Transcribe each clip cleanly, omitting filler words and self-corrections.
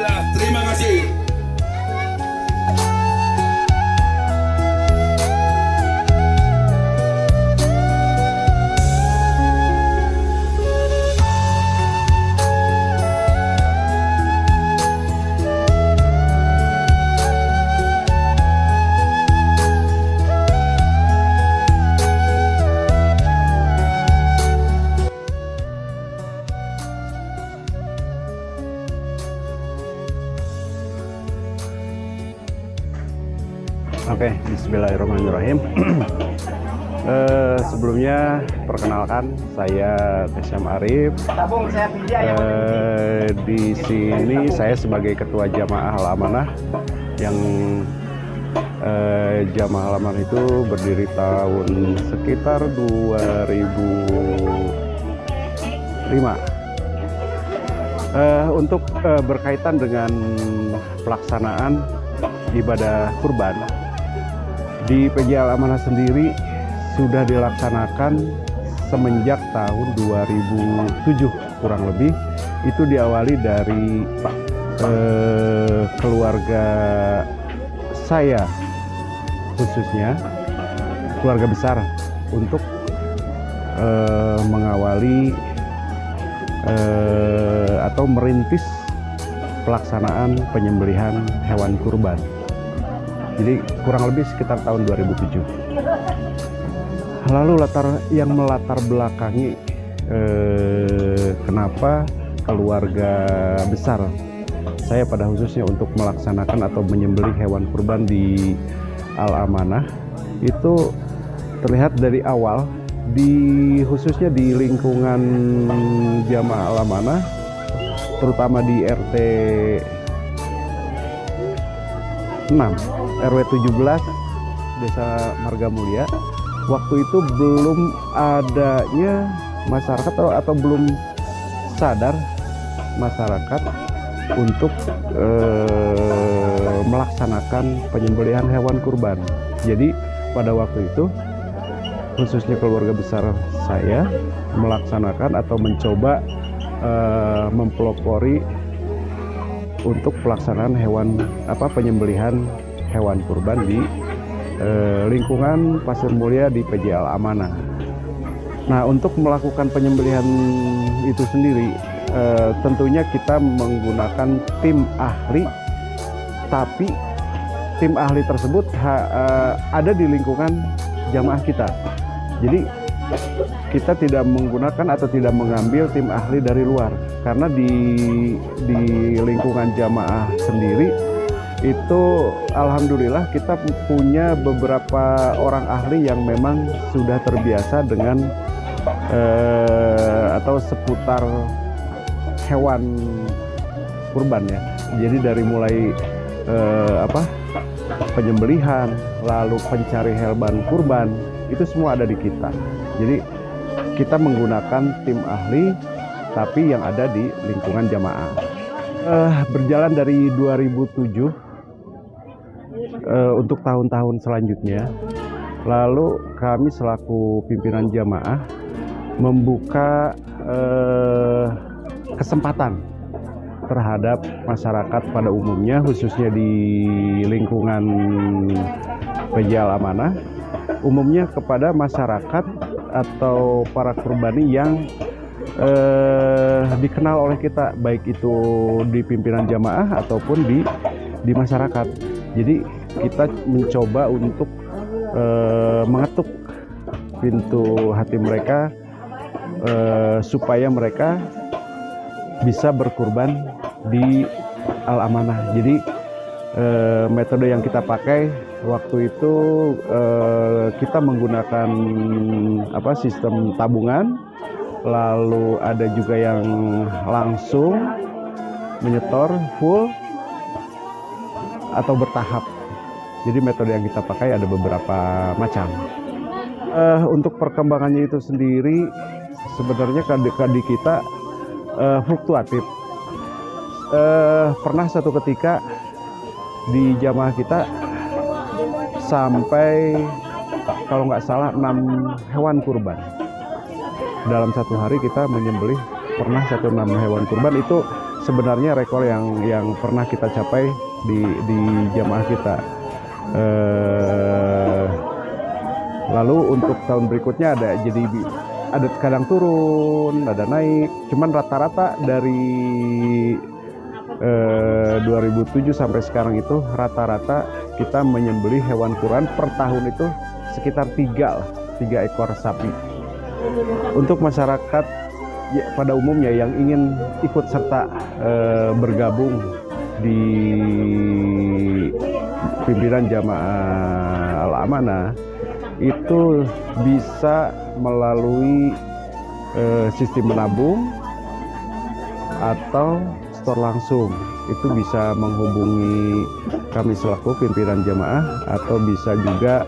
Alhamdulillah, terima kasih. Oke, bismillahirrahmanirrahim. Sebelumnya perkenalkan, saya Syam Arif. Di sini saya sebagai ketua jamaah Al-Amanah yang jamaah Al-Amanah itu berdiri tahun sekitar 2005. Untuk berkaitan dengan pelaksanaan ibadah kurban di PJ Al-Amanah sendiri sudah dilaksanakan semenjak tahun 2007 kurang lebih. Itu diawali dari keluarga saya, khususnya keluarga besar, untuk mengawali atau merintis pelaksanaan penyembelihan hewan kurban. Jadi kurang lebih sekitar tahun 2007. Lalu yang melatar belakangi kenapa keluarga besar saya pada khususnya untuk melaksanakan atau menyembelih hewan kurban di Al-Amanah itu terlihat dari awal, khususnya di lingkungan jamaah Al-Amanah, terutama di RT 6 RW 17 Desa Marga Mulia. Waktu itu belum adanya masyarakat atau belum sadar masyarakat untuk melaksanakan penyembelihan hewan kurban. Jadi pada waktu itu khususnya keluarga besar saya melaksanakan atau mencoba mempelopori untuk pelaksanaan penyembelihan hewan kurban di lingkungan Pasir Mulia di PJ Al-Amanah. Nah, untuk melakukan penyembelihan itu sendiri tentunya kita menggunakan tim ahli, tapi tim ahli tersebut ada di lingkungan jamaah kita. Jadi kita tidak menggunakan atau tidak mengambil tim ahli dari luar, karena di lingkungan jamaah sendiri itu alhamdulillah kita punya beberapa orang ahli yang memang sudah terbiasa dengan atau seputar hewan kurban ya. Jadi dari mulai penyembelihan, lalu pencari hewan kurban, itu semua ada di kita. Jadi kita menggunakan tim ahli tapi yang ada di lingkungan jamaah. Berjalan dari 2007 untuk tahun-tahun selanjutnya, lalu kami selaku pimpinan jamaah membuka kesempatan terhadap masyarakat pada umumnya, khususnya di lingkungan PJ Al-Amanah, umumnya kepada masyarakat atau para kurbani yang dikenal oleh kita, baik itu di pimpinan jamaah ataupun di masyarakat. Jadi kita mencoba untuk mengetuk pintu hati mereka supaya mereka bisa berkurban di Al-Amanah. Jadi metode yang kita pakai waktu itu kita menggunakan sistem tabungan, lalu ada juga yang langsung menyetor full atau bertahap. Jadi metode yang kita pakai ada beberapa macam. Untuk perkembangannya itu sendiri sebenarnya di kita fluktuatif. Pernah satu ketika di jamaah kita sampai kalau nggak salah 6 hewan kurban. Dalam satu hari kita menyembelih pernah 6 hewan kurban. Itu sebenarnya rekor yang pernah kita capai di jamaah kita. Lalu untuk tahun berikutnya ada kadang turun, ada naik. Cuman rata-rata dari 2007 sampai sekarang itu rata-rata kita menyembelih hewan kurban per tahun itu sekitar 3 ekor sapi. Untuk masyarakat ya, pada umumnya yang ingin ikut serta bergabung di pimpinan Jamaah Al-Amanah itu bisa melalui sistem menabung atau store langsung. Itu bisa menghubungi kami selaku pimpinan jamaah atau bisa juga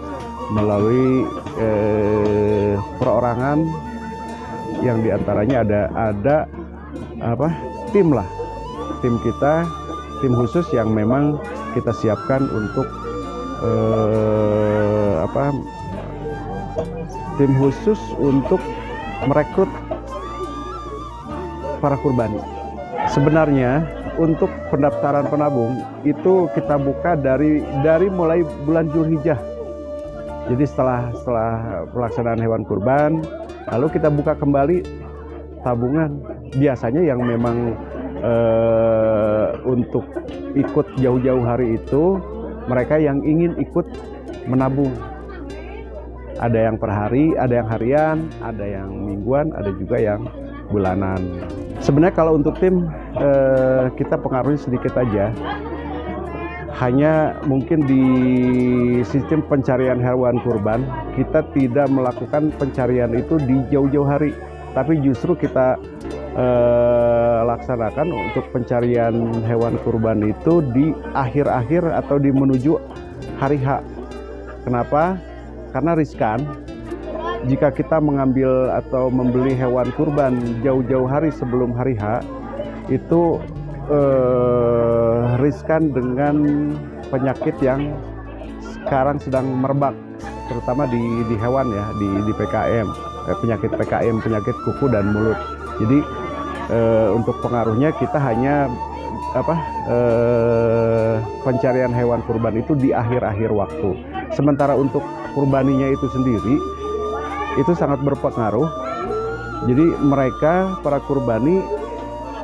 melalui perorangan yang diantaranya ada tim kita, tim khusus yang memang kita siapkan untuk tim khusus untuk merekrut para kurbani. Sebenarnya untuk pendaftaran penabung itu kita buka dari mulai bulan Zulhijjah. Jadi setelah pelaksanaan hewan kurban, lalu kita buka kembali tabungan. Biasanya yang memang untuk ikut jauh-jauh hari itu mereka yang ingin ikut menabung. Ada yang per hari, ada yang harian, ada yang mingguan, ada juga yang bulanan. Sebenarnya kalau untuk tim kita pengaruhnya sedikit aja. Hanya mungkin di sistem pencarian hewan kurban kita tidak melakukan pencarian itu di jauh-jauh hari, tapi justru kita laksanakan untuk pencarian hewan kurban itu di akhir-akhir atau di menuju hari H. Kenapa? Karena riskan. Jika kita mengambil atau membeli hewan kurban jauh-jauh hari sebelum hari H, itu riskan dengan penyakit yang sekarang sedang merebak, terutama di hewan ya, di PKM, penyakit PKM, penyakit kuku dan mulut. Jadi untuk pengaruhnya kita hanya pencarian hewan kurban itu di akhir-akhir waktu. Sementara untuk kurbaninya itu sendiri itu sangat berpengaruh. Jadi mereka para kurbani,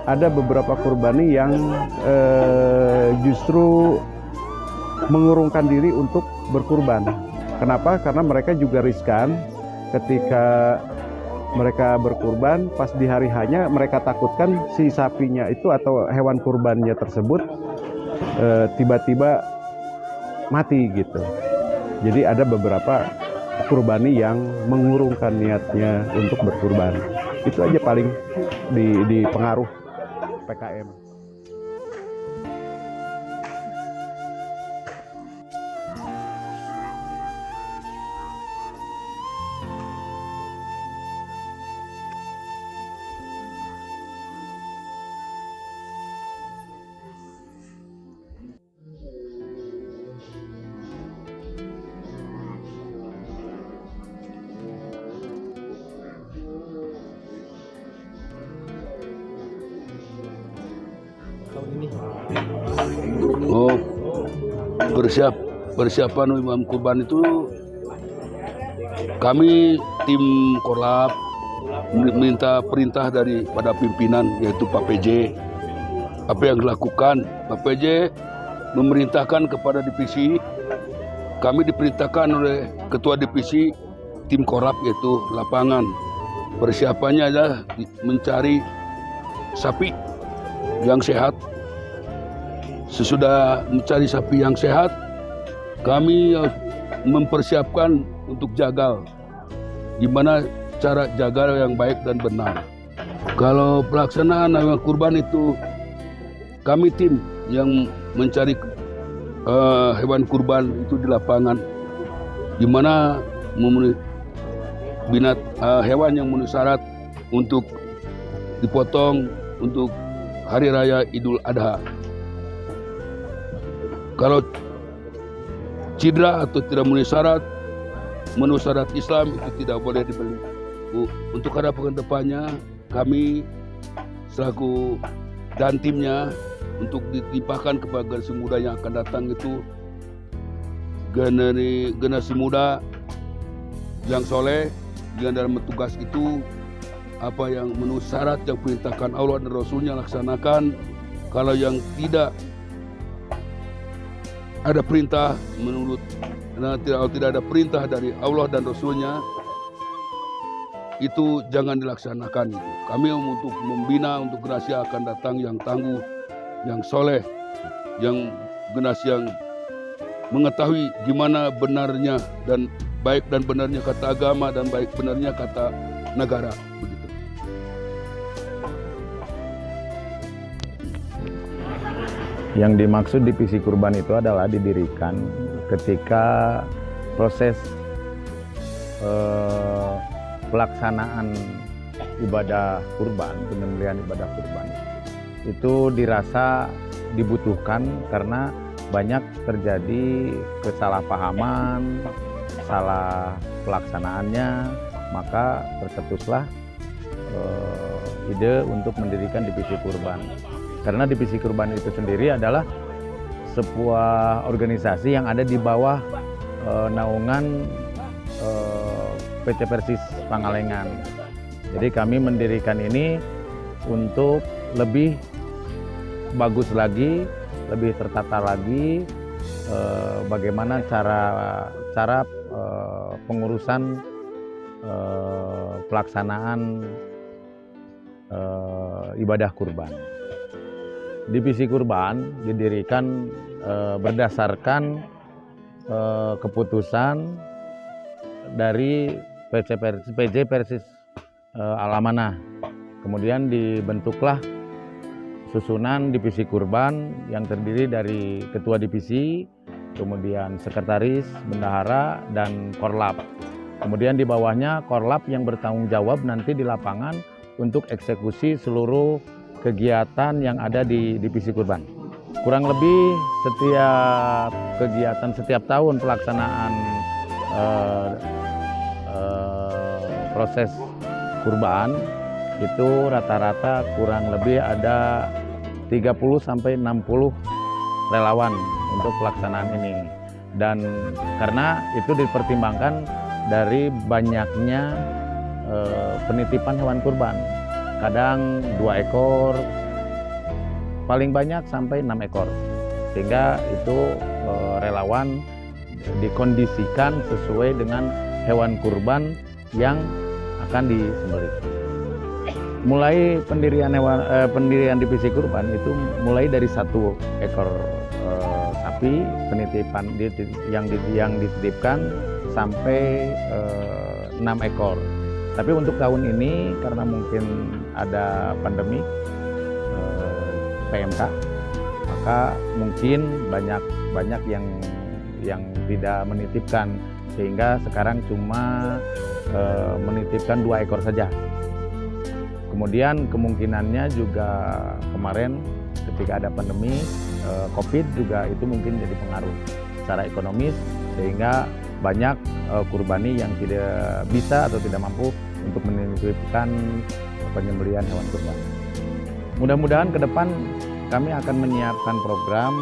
ada beberapa kurbani yang justru mengurungkan diri untuk berkurban. Kenapa? Karena mereka juga riskan ketika mereka berkurban, pas di hari hanya mereka takutkan si sapinya itu atau hewan kurbannya tersebut tiba-tiba mati gitu. Jadi ada beberapa kurbani yang mengurungkan niatnya untuk berkurban. Itu aja paling di pengaruh PKM. Oh, persiapan imam kurban itu kami tim Korlap minta perintah daripada pimpinan yaitu Pak PJ. Apa yang dilakukan? Pak PJ memerintahkan kepada divisi. Kami diperintahkan oleh ketua divisi tim Korlap yaitu lapangan. Persiapannya adalah mencari sapi yang sehat. Sesudah mencari sapi yang sehat, kami mempersiapkan untuk jagal. Gimana cara jagal yang baik dan benar. Kalau pelaksanaan hewan kurban itu, kami tim yang mencari hewan kurban itu di lapangan. Gimana memenuhi hewan yang memenuhi syarat untuk dipotong untuk Hari Raya Idul Adha. Kalau cedera atau tidak memenuhi syarat Islam itu tidak boleh dibeli. Untuk harapan depannya kami selaku dan timnya untuk ditimpakan kepada generasi muda yang akan datang itu generasi muda yang soleh yang dalam tugas itu apa yang menurut syarat yang perintahkan Allah dan Rasulnya laksanakan. Kalau yang tidak ada perintah tidak ada perintah dari Allah dan Rasulnya itu jangan dilaksanakan. Kami untuk membina untuk generasi yang akan datang yang tangguh, yang soleh, yang generasi yang mengetahui gimana benarnya dan baik dan benarnya kata agama dan baik benarnya kata negara. Begitu. Yang dimaksud divisi kurban itu adalah didirikan ketika proses pelaksanaan ibadah kurban, penyembelihan ibadah kurban itu dirasa dibutuhkan karena banyak terjadi kesalahpahaman, salah pelaksanaannya, maka tercetuslah ide untuk mendirikan divisi kurban. Karena divisi kurban itu sendiri adalah sebuah organisasi yang ada di bawah naungan PT Persis Pangalengan. Jadi kami mendirikan ini untuk lebih bagus lagi, lebih tertata lagi bagaimana cara pengurusan pelaksanaan ibadah kurban. Divisi kurban didirikan berdasarkan keputusan dari PJ Persis Al-Amanah. Kemudian dibentuklah susunan divisi kurban yang terdiri dari ketua divisi, kemudian sekretaris, bendahara, dan korlap. Kemudian di bawahnya korlap yang bertanggung jawab nanti di lapangan untuk eksekusi seluruh kegiatan yang ada di divisi kurban. Kurang lebih setiap kegiatan, setiap tahun pelaksanaan proses kurban itu rata-rata kurang lebih ada 30 sampai 60 relawan untuk pelaksanaan ini. Dan karena itu dipertimbangkan dari banyaknya penitipan hewan kurban. Kadang 2 ekor, paling banyak sampai 6 ekor. Sehingga itu relawan dikondisikan sesuai dengan hewan kurban yang akan disembelih. Mulai pendirian divisi kurban itu mulai dari 1 ekor sapi penitipan yang dititipkan sampai 6 ekor. Tapi untuk tahun ini karena mungkin ada pandemi PMK, maka mungkin banyak yang tidak menitipkan, sehingga sekarang cuma menitipkan 2 ekor saja. Kemudian kemungkinannya juga kemarin ketika ada pandemi COVID juga itu mungkin jadi pengaruh secara ekonomis, sehingga banyak kurbani yang tidak bisa atau tidak mampu untuk menitipkan penyembelihan hewan kurban. Mudah-mudahan ke depan kami akan menyiapkan program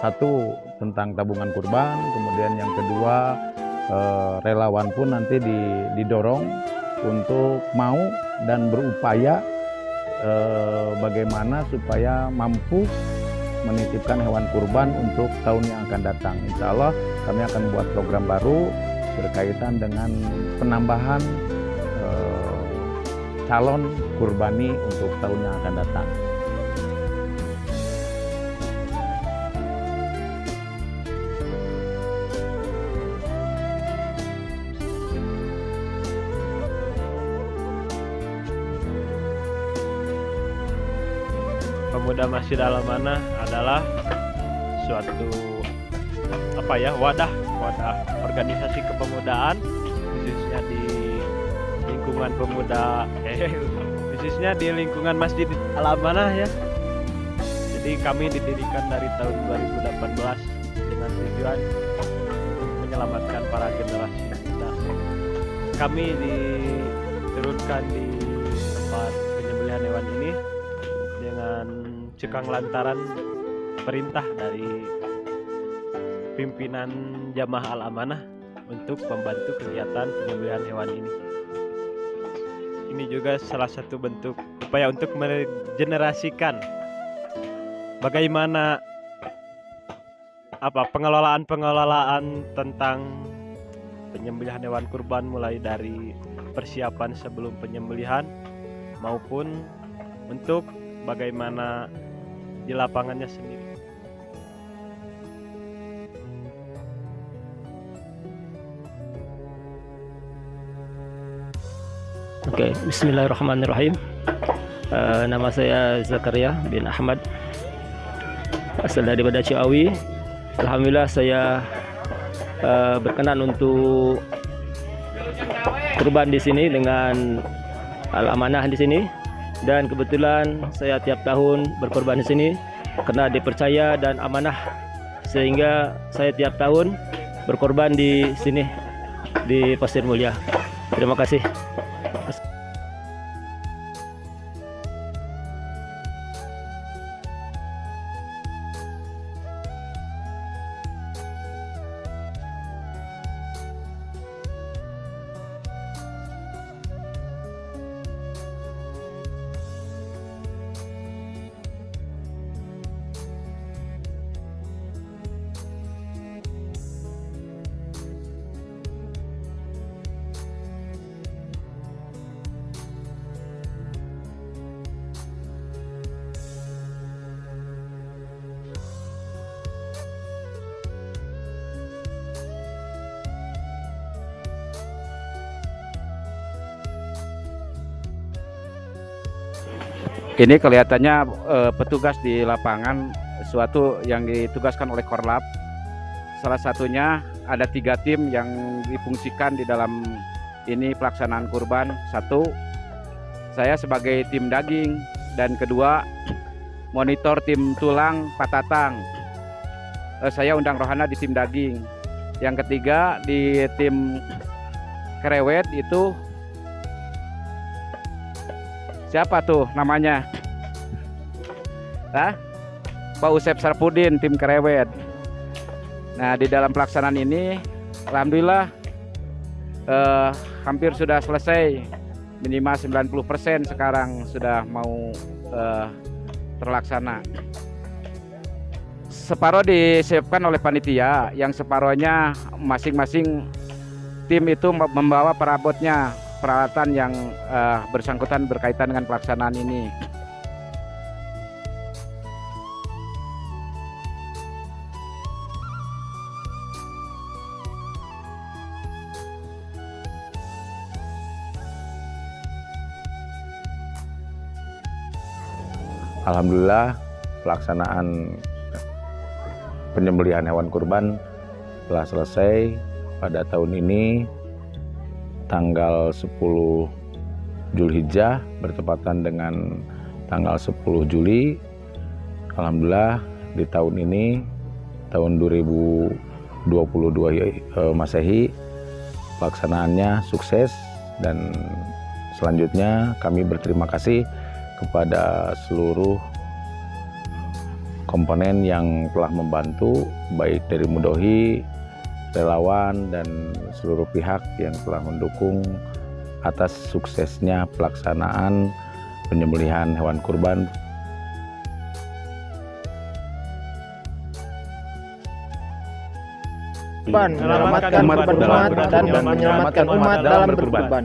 satu tentang tabungan kurban, kemudian yang kedua relawan pun nanti didorong untuk mau dan berupaya bagaimana supaya mampu menitipkan hewan kurban untuk tahun yang akan datang. Insya Allah kami akan buat program baru berkaitan dengan penambahan calon kurbani untuk tahun yang akan datang. Pemuda Masjid Al-Amanah adalah suatu wadah organisasi kepemudaan, khususnya di lingkungan khususnya di lingkungan Masjid Al-Amanah ya. Jadi kami didirikan dari tahun 2018 dengan tujuan untuk menyelamatkan para generasi muda. Kami diturunkan di tempat penyembelihan hewan ini dengan cekang lantaran perintah dari pimpinan Jamaah Al-Amanah untuk membantu kegiatan penyembelihan hewan ini. Ini juga salah satu bentuk upaya untuk meregenerasikan bagaimana pengelolaan tentang penyembelihan hewan kurban, mulai dari persiapan sebelum penyembelihan maupun untuk bagaimana di lapangannya sendiri. Oke, bismillahirrahmanirrahim. Nama saya Zakaria bin Ahmad, asal dari Bada Ciawi. Alhamdulillah saya berkenan untuk kurban di sini dengan Al-Amanah di sini, dan kebetulan saya tiap tahun berkorban di sini karena dipercaya dan amanah, sehingga saya tiap tahun berkorban di sini di Pasir Mulia. Terima kasih. Ini kelihatannya petugas di lapangan, sesuatu yang ditugaskan oleh Korlap. Salah satunya ada 3 tim yang difungsikan di dalam ini pelaksanaan kurban. 1, saya sebagai tim daging, dan kedua, monitor tim tulang patatang. Saya undang Rohana di tim daging. Yang ketiga di tim kerewet itu siapa tuh namanya? Pak Usep Sarpudin, tim kerewet. Nah, di dalam pelaksanaan ini alhamdulillah hampir sudah selesai, minimal 90% sekarang sudah mau terlaksana. Separuh disiapkan oleh panitia, yang separuhnya masing-masing tim itu membawa perabotnya, peralatan yang bersangkutan berkaitan dengan pelaksanaan ini. Alhamdulillah pelaksanaan penyembelihan hewan kurban telah selesai pada tahun ini tanggal 10 Zulhijjah bertepatan dengan tanggal 10 Juli. Alhamdulillah di tahun ini, tahun 2022 Masehi, pelaksanaannya sukses, dan selanjutnya kami berterima kasih kepada seluruh komponen yang telah membantu, baik dari Mudohi, relawan, dan seluruh pihak yang telah mendukung atas suksesnya pelaksanaan penyembelihan hewan kurban. Menyelamatkan umat dan menyelamatkan umat dalam berkurban.